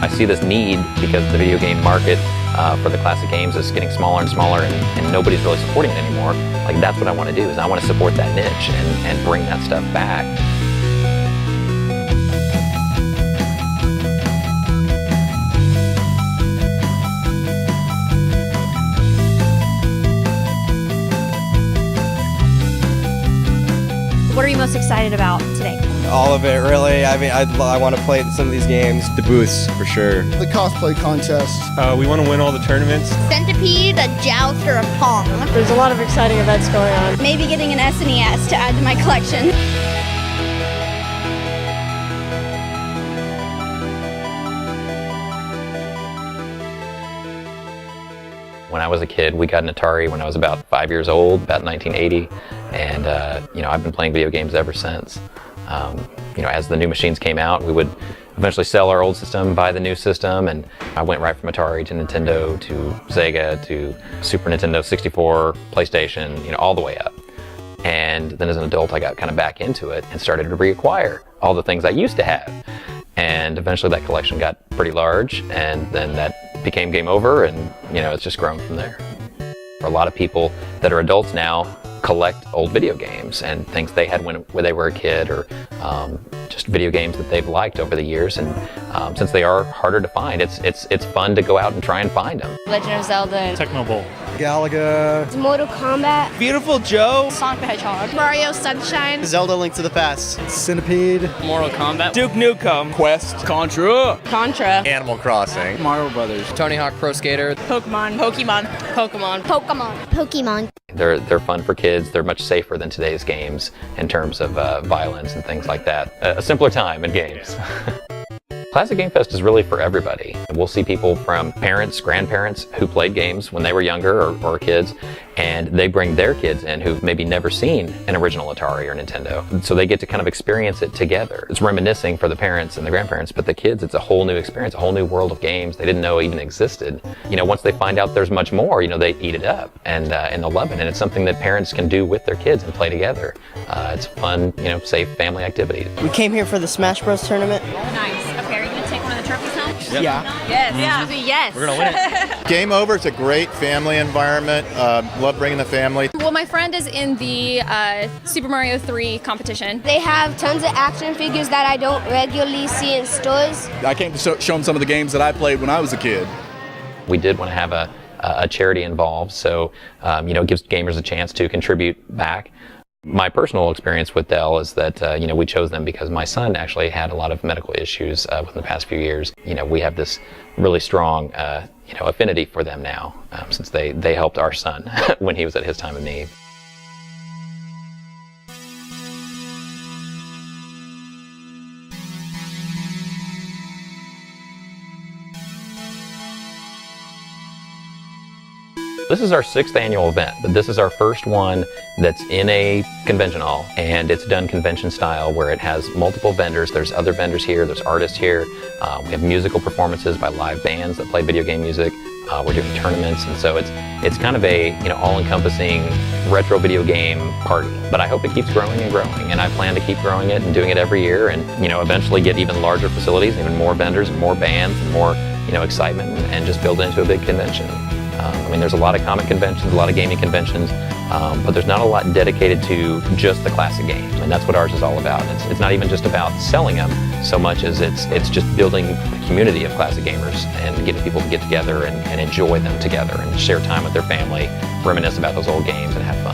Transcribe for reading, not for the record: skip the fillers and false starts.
I see this need because the video game market for the classic games is getting smaller and smaller, and nobody's really supporting it anymore. Like, that's what I want to do, is I want to support that niche and bring that stuff back. What are you most excited about today? All of it, really. I mean, I want to play some of these games. The booths, for sure. The cosplay contest. We want to win all the tournaments. Centipede, a joust, or a pong. There's a lot of exciting events going on. Maybe getting an SNES to add to my collection. When I was a kid, we got an Atari when I was about 5 years old, about 1980, and I've been playing video games ever since. As the new machines came out, we would eventually sell our old system, buy the new system, and I went right from Atari to Nintendo to Sega to Super Nintendo 64, PlayStation, all the way up. And then as an adult, I got kind of back into it and started to reacquire all the things I used to have. And eventually that collection got pretty large, and then that became game over, and it's just grown from there. For a lot of people that are adults now, collect old video games and things they had when they were a kid, or just video games that they've liked over the years. And since they are harder to find, it's fun to go out and try and find them. Legend of Zelda. Tecmo Bowl. Galaga. Mortal Kombat. Beautiful Joe. Sonic the Hedgehog. Mario Sunshine. Zelda Link to the Past. Centipede. Mortal Kombat. Duke Nukem. Quest. Contra. Contra. Animal Crossing. Mario Brothers. Tony Hawk Pro Skater. Pokemon. Pokemon. Pokemon. They're fun for kids. They're much safer than today's games in terms of violence and things like that. A simpler time in games. Classic Game Fest is really for everybody. We'll see people from parents, grandparents who played games when they were younger or kids, and they bring their kids in who've maybe never seen an original Atari or Nintendo. So they get to kind of experience it together. It's reminiscing for the parents and the grandparents, but the kids, it's a whole new experience, a whole new world of games they didn't know even existed. Once they find out there's much more, they eat it up and they'll love it. And it's something that parents can do with their kids and play together. It's fun, safe family activity. We came here for the Smash Bros. Tournament. Nice. Okay, are you going to take one of the trophies home? Yep. Yeah. Yes. Yeah. Yes. We're going to win it. Game Over, it's a great family environment. Love bringing the family. Well, my friend is in the Super Mario 3 competition. They have tons of action figures that I don't regularly see in stores. I came to show them some of the games that I played when I was a kid. We did want to have a charity involved, so it gives gamers a chance to contribute back. My personal experience with Dell is that we chose them because my son actually had a lot of medical issues within the past few years. We have this really strong affinity for them now, since they helped our son when he was at his time of need. This is our 6th annual event, but this is our first one that's in a convention hall, and it's done convention style where it has multiple vendors. There's other vendors here, there's artists here. We have musical performances by live bands that play video game music. We're doing tournaments, and so it's kind of a all-encompassing retro video game party. But I hope it keeps growing and growing, and I plan to keep growing it and doing it every year, and eventually get even larger facilities, even more vendors, and more bands, and more excitement, and just build it into a big convention. There's a lot of comic conventions, a lot of gaming conventions, but there's not a lot dedicated to just the classic games, and that's what ours is all about. It's not even just about selling them so much as it's just building a community of classic gamers and getting people to get together and enjoy them together and share time with their family, reminisce about those old games and have fun.